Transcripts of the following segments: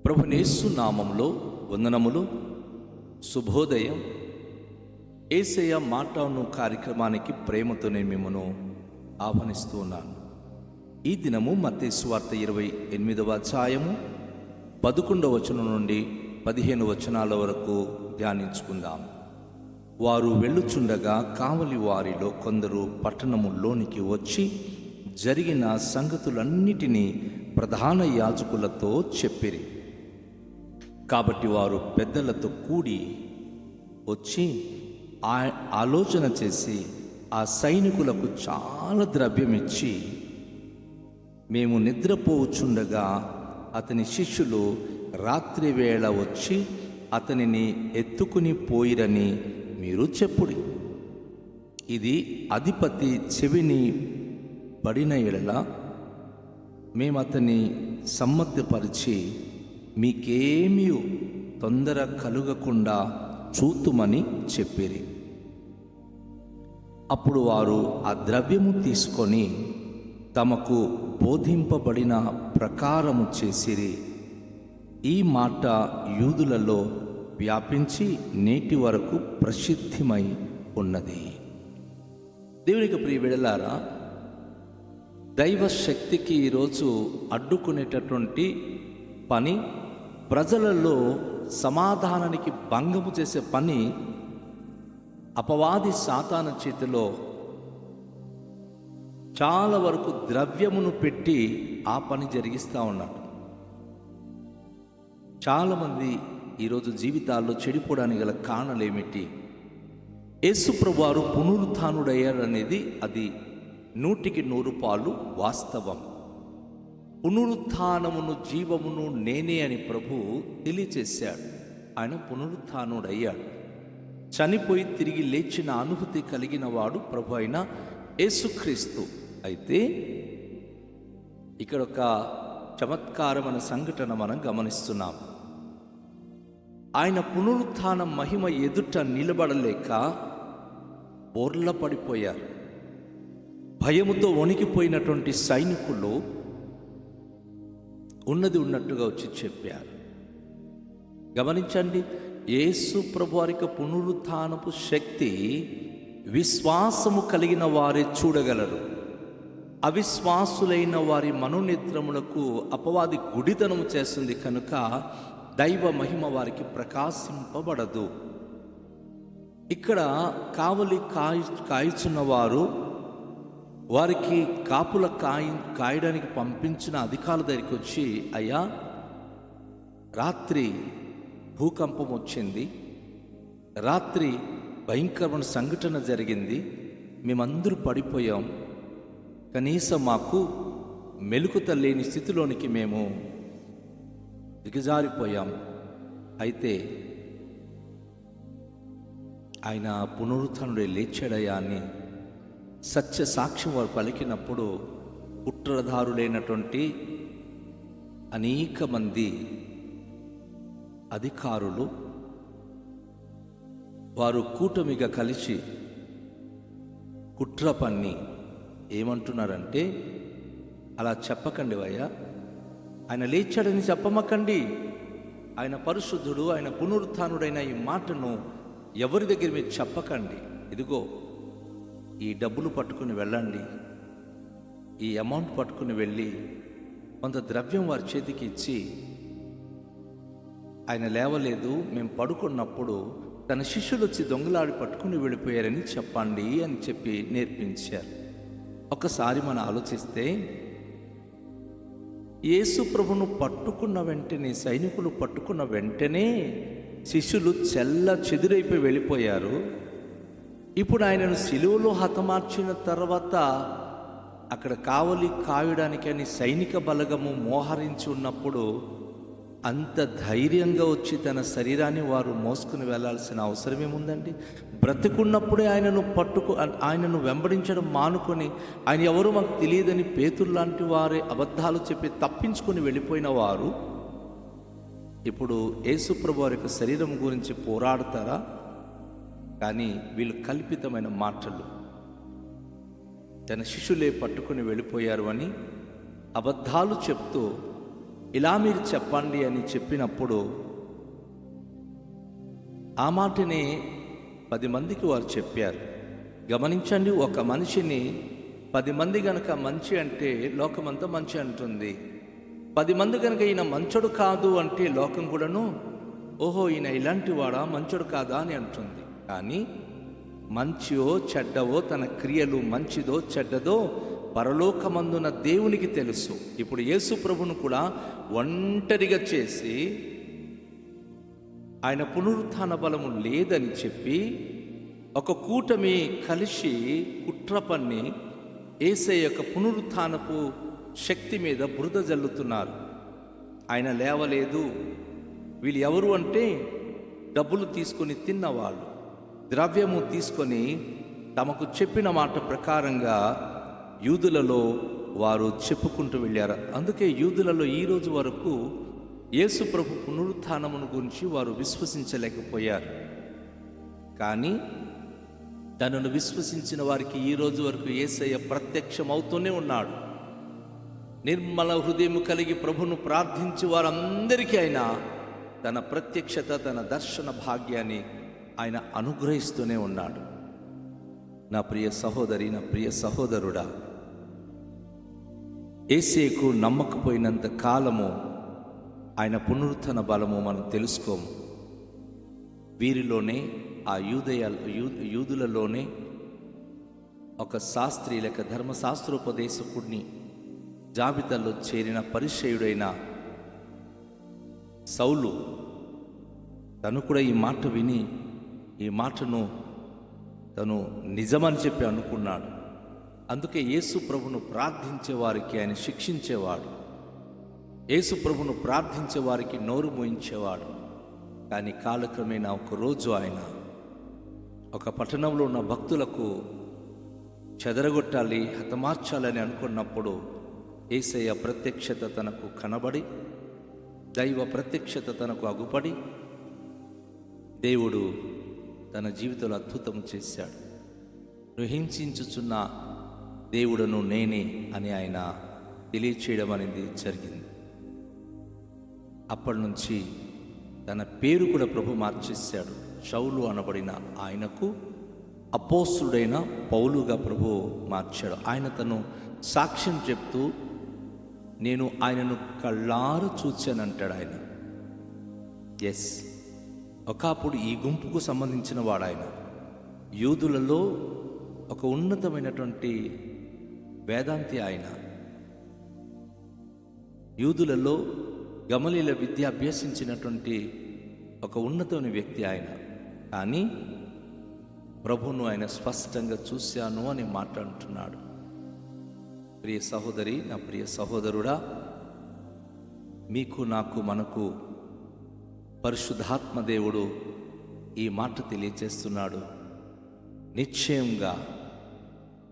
ప్రభునేసు నామములో వందనములు. శుభోదయం. యేసయ్య మాటను కార్యక్రమానికి ప్రేమతో నేను మిమ్మను ఆహ్వానిస్తూ ఉన్నాను. ఈ దినము మత్తయి సువార్త 28వ అధ్యాయము 11వ వచనం నుండి 15 వచనాల వరకు ధ్యానించుకుందాం. వారు వెళ్ళుచుండగా కావలి వారిలో కొందరు పట్టణములోనికి వచ్చి జరిగిన సంగతులన్నిటినీ ప్రధాన యాజకులతో చెప్పిరి. కాబట్టి వారు పెద్దలతో కూడి వచ్చి ఆలోచన చేసి ఆ సైనికులకు చాలా ద్రవ్యం ఇచ్చి, మేము నిద్రపోచుండగా అతని శిష్యులు రాత్రి వేళ వచ్చి అతనిని ఎత్తుకుని పోయిరని మీరు చెప్పుడి. ఇది అధిపతి చెవిని పడిన ఎడల మేము అతన్ని సమ్మతిపరిచి మీకేమీ తొందర కలుగకుండా చూతుమని చెప్పిరి. అప్పుడు వారు ఆ ద్రవ్యము తీసుకొని తమకు బోధింపబడిన ప్రకారము చేసిరి. ఈ మాట యూదులలో వ్యాపించి నేటి వరకు ప్రసిద్ధిమై ఉన్నది. దేవునికి ప్రియ బిడ్డలారా, దైవ శక్తికి ఈరోజు అడ్డుకునేటటువంటి పని, ప్రజలలో సమాధానానికి భంగము చేసే పని అపవాది సాతాను చేతిలో చాలా వరకు ద్రవ్యమును పెట్టి ఆ పని జరిగిస్తూ ఉన్నాడు. చాలామంది ఈరోజు జీవితాల్లో చెడిపోవడానికి గల కారణాలు ఏమిటి? యేసు ప్రభువారు పునరుత్థానుడయ్యారనేది అది 100% వాస్తవం. పునరుత్థానమును జీవమును నేనే అని ప్రభు తెలియచేశాడు. ఆయన పునరుత్థానుడయ్యాడు. చనిపోయి తిరిగి లేచిన అనుభూతి కలిగిన వాడు ప్రభు అయిన యేసుక్రీస్తు. అయితే ఇక్కడ ఒక చమత్కారమైన సంఘటన మనం గమనిస్తున్నాం. ఆయన పునరుత్థాన మహిమ ఎదుట నిలబడలేక బోర్ల పడిపోయారు. భయముతో వణికిపోయినటువంటి సైనికులు ఉన్నది ఉన్నట్టుగా వచ్చి చెప్పారు. గమనించండి, యేసు ప్రభువారికి పునరుత్థానపు శక్తి విశ్వాసము కలిగిన వారే చూడగలరు. అవిశ్వాసులైన వారి మనోనేత్రములకు అపవాది గుడితనము చేస్తుంది కనుక దైవ మహిమ వారికి ప్రకాశింపబడదు. ఇక్కడ కావలి కాయుచున్న వారు వారికి కాపుల కాయడానికి పంపించిన అధికారుల దగ్గరికి వచ్చి, అయ్యా, రాత్రి భూకంపం వచ్చింది, రాత్రి భయంకరమైన సంఘటన జరిగింది, మేమందరూ పడిపోయాం, కనీసం మాకు మెలకుత లేని స్థితిలోనికి మేము దిగజారిపోయాం. అయితే ఆయన పునరుత్థానుడే లేచాడయ్యా అని సత్య సాక్ష్యం వారు పలికినప్పుడు కుట్రదారులైనటువంటి అనేక మంది అధికారులు వారు కూటమిగా కలిసి కుట్ర పన్ని ఏమంటున్నారంటే, అలా చెప్పకండి అయ్యా, ఆయన లేచాడని చెప్పమకండి, ఆయన పరిశుద్ధుడు, ఆయన పునరుత్థానుడైన ఈ మాటను ఎవరి దగ్గర మీరు చెప్పకండి. ఇదిగో ఈ డబ్బులు పట్టుకుని వెళ్ళండి, ఈ అమౌంట్ పట్టుకుని వెళ్ళి కొంత ద్రవ్యం వారి చేతికి ఇచ్చి, ఆయన లేవలేదు, మేము పడుకున్నప్పుడు తన శిష్యులు వచ్చి దొంగలాడి పట్టుకుని వెళ్ళిపోయారని చెప్పండి అని చెప్పి నేర్పించారు. ఒకసారి మనం ఆలోచిస్తే, యేసు ప్రభును పట్టుకున్న వెంటనే, సైనికులు పట్టుకున్న వెంటనే శిష్యులు చెల్ల చెదురైపోయి వెళ్ళిపోయారు. ఇప్పుడు ఆయనను సిలువలో హతమార్చిన తర్వాత అక్కడ కావలి కాయడానికి అని సైనిక బలగము మోహరించి ఉన్నప్పుడు అంత ధైర్యంగా వచ్చి తన శరీరాన్ని వారు మోసుకుని వెళ్ళాల్సిన అవసరం ఏముందండి? బ్రతికున్నప్పుడే ఆయనను వెంబడించడం మానుకొని, ఆయన ఎవరో మాకు తెలియదని పేతురు లాంటి వారే అబద్ధాలు చెప్పి తప్పించుకొని వెళ్ళిపోయిన వారు ఇప్పుడు యేసు ప్రభు వారి యొక్క శరీరం గురించి పోరాడతారా? కానీ వీళ్ళు కల్పితమైన మాటలు, తన శిష్యులే పట్టుకుని వెళ్ళిపోయారు అని అబద్ధాలు చెప్తూ ఇలా మీరు చెప్పండి అని చెప్పినప్పుడు ఆ మాటని 10 మందికి వారు చెప్పారు. గమనించండి, ఒక మనిషిని 10 మంది గనక మంచి అంటే లోకమంతా మంచి అంటుంది. 10 మంది కనుక ఈయన మంచోడు కాదు అంటే లోకం కూడాను ఓహో ఈయన ఇలాంటి వాడా, మంచోడు కాదా అని అంటుంది. కానీ మంచియో చెడ్డవో, తన క్రియలు మంచిదో చెడ్డదో పరలోకమందున దేవునికి తెలుసు. ఇప్పుడు యేసు ప్రభువును కూడా ఒంటరిగా చేసి ఆయన పునరుత్థాన బలము లేదని చెప్పి ఒక కూటమి కలిసి కుట్ర పన్ని యేసయ్య యొక్క పునరుత్థానపు శక్తి మీద బురద జల్లుతున్నారు. ఆయన లేవలేదు. వీళ్ళు ఎవరు అంటే డబ్బులు తీసుకొని తిన్నవాళ్ళు, ద్రవ్యము తీసుకొని తమకు చెప్పిన మాట ప్రకారంగా యూదులలో వారు చెప్పుకుంటూ వెళ్ళారు. అందుకే యూదులలో ఈరోజు వరకు యేసు ప్రభు పునరుత్థానమును గురించి వారు విశ్వసించలేకపోయారు. కానీ తనను విశ్వసించిన వారికి ఈ రోజు వరకు యేసయ్య ప్రత్యక్షమవుతూనే ఉన్నాడు. నిర్మల హృదయము కలిగి ప్రభును ప్రార్థించి వారందరికీ ఆయన తన ప్రత్యక్షత, తన దర్శన భాగ్యాన్ని ఆయన అనుగ్రహిస్తూనే ఉన్నాడు. నా ప్రియ సహోదరి, నా ప్రియ సహోదరుడా, యేసయ్యకు నమ్మకపోయినంత కాలము ఆయన పునరుత్థాన బలము మనం తెలుసుకోము. వీరిలోనే ఆ యూదులలోనే ఒక శాస్త్రి లేక ధర్మశాస్త్రోపదేశకుడిని జాబితాలో చేరిన పరిచయుడైన సౌలు తను కూడా ఈ మాట విని ఈ మాటను తను నిజమని చెప్పి అనుకున్నాడు. అందుకే యేసు ప్రభును ప్రార్థించే వారికి ఆయన శిక్షించేవాడు, యేసు ప్రభును ప్రార్థించే వారికి నోరు మోయించేవాడు. కానీ కాలక్రమేణా ఒకరోజు ఆయన ఒక పట్టణంలో ఉన్న భక్తులకు చెదరగొట్టాలి, హతమార్చాలని అనుకున్నప్పుడు యేసయ్య ప్రత్యక్షత తనకు కనబడి, దైవ ప్రత్యక్షత తనకు అగుపడి దేవుడు తన జీవితంలో అద్భుతం చేశాడు. నువ్వు హింసించుచున్న దేవుడను నేనే అని ఆయన తెలియచేయడం అనేది జరిగింది. అప్పటి నుంచి తన పేరు కూడా ప్రభు మార్చేశాడు. షౌలు అనబడిన ఆయనకు అపోస్తుడైన పౌలుగా ప్రభు మార్చాడు. ఆయన తను సాక్ష్యం చెప్తూ నేను ఆయనను కళ్ళారు చూచానంటాడు ఆయన. ఎస్, ఒకప్పుడు ఈ గుంపుకు సంబంధించిన వాడు ఆయన. యూదులలో ఒక ఉన్నతమైనటువంటి వేదాంతి ఆయన. యూదులలో గమలీల విద్య అభ్యసించినటువంటి ఒక ఉన్నతమైన వ్యక్తి ఆయన. కానీ ప్రభువును ఆయన స్పష్టంగా చూశాను అని మాట్లాడుతున్నాడు. ప్రియ సహోదరి, నా ప్రియ సహోదరుడా, మీకు నాకు మనకు పరిశుద్ధాత్మ దేవుడు ఈ మాట తెలియచేస్తున్నాడు. నిశ్చయంగా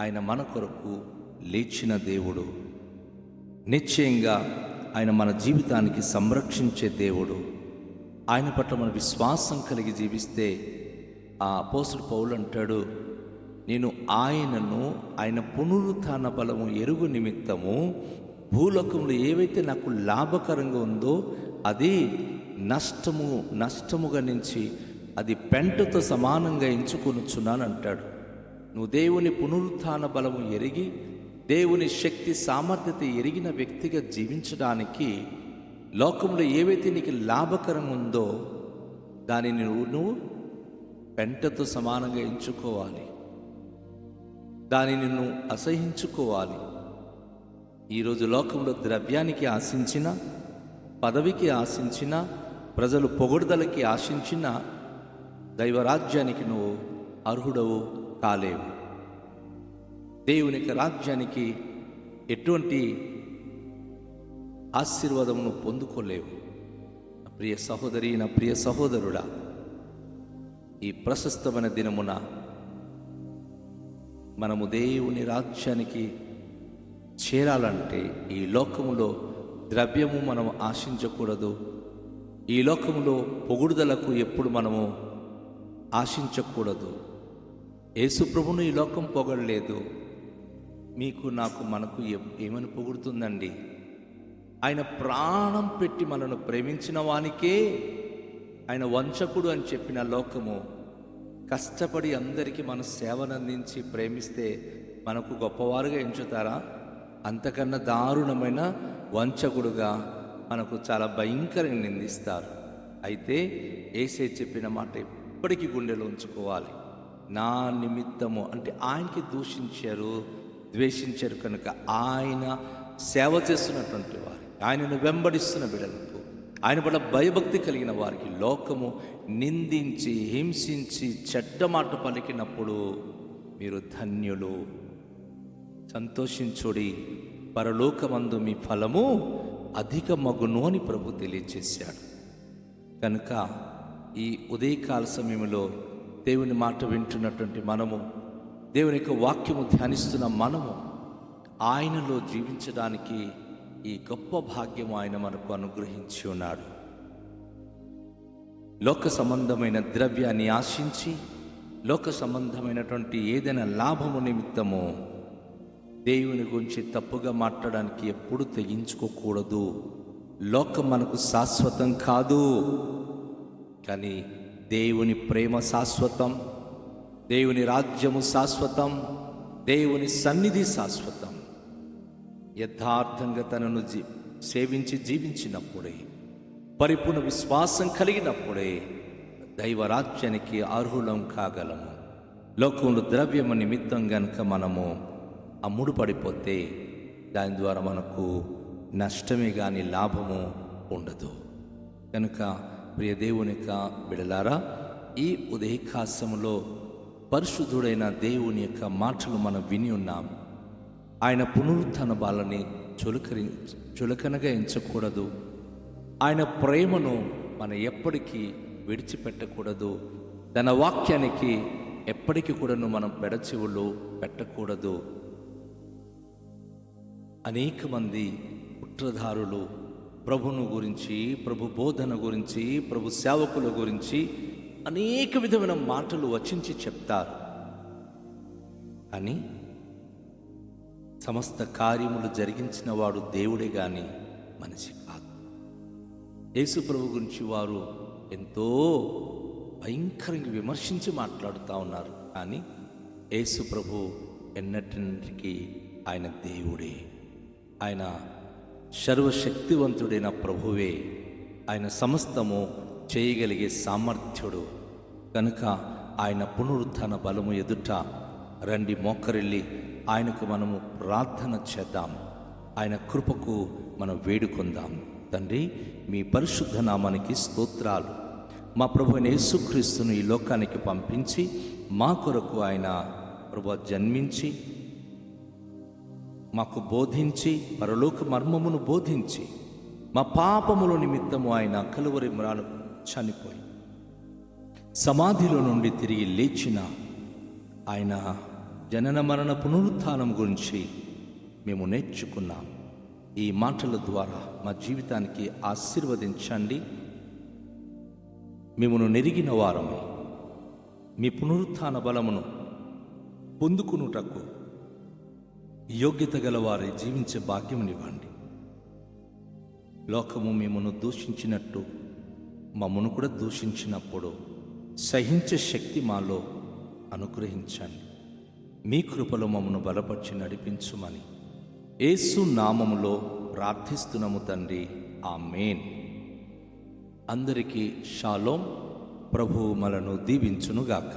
ఆయన మన కొరకు లేచిన దేవుడు, నిశ్చయంగా ఆయన మన జీవితానికి సంరక్షించే దేవుడు. ఆయన పట్ల మన విశ్వాసం కలిగి జీవిస్తే ఆ అపోస్తలుడు పౌలు అంటాడు, నేను ఆయనను ఆయన పునరుత్థాన బలము ఎరుగు నిమిత్తము భూలోకంలో ఏవైతే నాకు లాభకరంగా ఉందో అది నష్టముగా నుంచి అది పెంటతో సమానంగా ఎంచుకొనుచున్నాను అంటాడు. నువ్వు దేవుని పునరుత్థాన బలము ఎరిగి దేవుని శక్తి సామర్థ్యత ఎరిగిన వ్యక్తిగా జీవించడానికి లోకంలో ఏవైతే నీకు లాభకరంగా ఉందో దానిని నువ్వు పెంటతో సమానంగా ఎంచుకోవాలి, దానిని నువ్వు అసహించుకోవాలి. ఈరోజు లోకంలో ద్రవ్యానికి ఆశించిన, పదవికి ఆశించిన, ప్రజలు పొగడుదలకి ఆశించిన దైవరాజ్యానికి నువ్వు అర్హుడవు కాలేవు. దేవునికి రాజ్యానికి ఎటువంటి ఆశీర్వాదమును పొందుకోలేవు. నా ప్రియ సహోదరి, నా ప్రియ సహోదరుడా, ఈ ప్రశస్తమైన దినమున మనము దేవుని రాజ్యానికి చేరాలంటే ఈ లోకములో ద్రవ్యము మనము ఆశించకూడదు. ఈ లోకములో పొగుడుదలకు ఎప్పుడు మనము ఆశించకూడదు. యేసు ప్రభువును ఈ లోకం పొగడలేదు. మీకు నాకు మనకు ఏమని పొగుడుతుందండి? ఆయన ప్రాణం పెట్టి మనను ప్రేమించిన వానికే ఆయన వంచకుడు అని చెప్పిన లోకము కష్టపడి అందరికీ మన సేవనందించి ప్రేమిస్తే మనకు గొప్పవారుగా ఎంచుతారా? అంతకన్నా దారుణమైన వంచకుడుగా మనకు చాలా భయంకరంగా నిందిస్తారు. అయితే యేసయ్య చెప్పిన మాట ఎప్పటికీ గుండెలో ఉంచుకోవాలి. నా నిమిత్తము అంటే ఆయనకి దూషించారు, ద్వేషించారు కనుక ఆయన సేవ చేస్తున్నటువంటి వారు, ఆయనను వెంబడిస్తున్న బిడ్డలకు, ఆయన పట్ల భయభక్తి కలిగిన వారికి లోకము నిందించి హింసించి చెడ్డ మాట పలికినప్పుడు మీరు ధన్యులు, సంతోషించుడి, పరలోకమందు మీ ఫలము అధిక మగును అని ప్రభు తెలియచేశాడు. కనుక ఈ ఉదయకాల సమయంలో దేవుని మాట వింటున్నటువంటి మనము, దేవుని యొక్క వాక్యము ధ్యానిస్తున్న మనము ఆయనలో జీవించడానికి ఈ గొప్ప భాగ్యం ఆయన మనకు అనుగ్రహించి ఉన్నాడు. లోక సంబంధమైన ద్రవ్యాన్ని ఆశించి లోక సంబంధమైనటువంటి ఏదైనా లాభము నిమిత్తము దేవుని గురించి తప్పుగా మాట్లాడడానికి ఎప్పుడు తెగించుకోకూడదు. లోకం మనకు శాశ్వతం కాదు, కానీ దేవుని ప్రేమ శాశ్వతం, దేవుని రాజ్యము శాశ్వతం, దేవుని సన్నిధి శాశ్వతం. యథార్థంగా తనను సేవించి జీవించినప్పుడే, పరిపూర్ణ విశ్వాసం కలిగినప్పుడే దైవరాజ్యానికి అర్హులం కాగలము. లోకంలో ద్రవ్యము నిమిత్తం గనుక మనము అమ్ముడు పడిపోతే దాని ద్వారా మనకు నష్టమే కానీ లాభము ఉండదు. కనుక ప్రియ దేవుని యొక్క బిడలారా, ఈ ఉదయకాశంలో పరిశుద్ధుడైన దేవుని యొక్క మాటలు మనం విని ఉన్నాం. ఆయన పునరుత్థాన బాలని చులకనగా ఎంచకూడదు. ఆయన ప్రేమను మనం ఎప్పటికీ విడిచిపెట్టకూడదు. తన వాక్యానికి ఎప్పటికీ కూడాను మనం పెడచెవులు పెట్టకూడదు. అనేక మంది కుట్రధారులు ప్రభును గురించి, ప్రభు బోధన గురించి, ప్రభు సేవకుల గురించి అనేక విధమైన మాటలు వచించి చెప్తారు. కానీ సమస్త కార్యములు జరిగించిన వాడు దేవుడే గాని మనిషి కాదు. యేసు ప్రభు గురించి వారు ఎంతో భయంకరంగా విమర్శించి మాట్లాడుతూ ఉన్నారు. కానీ యేసు ప్రభు ఎన్నటికి ఆయన దేవుడే, ఆయన సర్వశక్తివంతుడైన ప్రభువే, ఆయన సమస్తము చేయగలిగే సామర్థ్యుడు. కనుక ఆయన పునరుత్థాన బలము ఎదుట రండి మోకరిల్లి ఆయనకు మనము ప్రార్థన చేద్దాం, ఆయన కృపకు మనం వేడుకొందాం. తండ్రి, మీ పరిశుద్ధ నామానికి స్తోత్రాలు. మా ప్రభువైన యేసుక్రీస్తును ఈ లోకానికి పంపించి మా కొరకు ఆయన ప్రభు జన్మించి మాకు బోధించి పరలోక మర్మమును బోధించి మా పాపముల నిమిత్తము ఆయన కలువరి మ్రాను చనిపోయి సమాధిలో నుండి తిరిగి లేచిన ఆయన జనన మరణ పునరుత్థానం గురించి మేము నేర్చుకున్నాం. ఈ మాటల ద్వారా మా జీవితానికి ఆశీర్వదించండి. మేమును నెరిగిన వారమే మీ పునరుత్థాన బలమును పొందుకునుటకు యోగ్యత గలవారే జీవించే భాగ్యమునివ్వండి. లోకము మిమ్మను దూషించినట్టు మమ్మను కూడా దూషించినప్పుడు సహించే శక్తి మాలో అనుగ్రహించండి. మీ కృపలో మమ్మను బలపరిచి నడిపించుమని యేసు నామములో ప్రార్థిస్తున్నాము తండ్రి, ఆమేన్. అందరికీ షాలోం. ప్రభువు మనను దీవించునుగాక.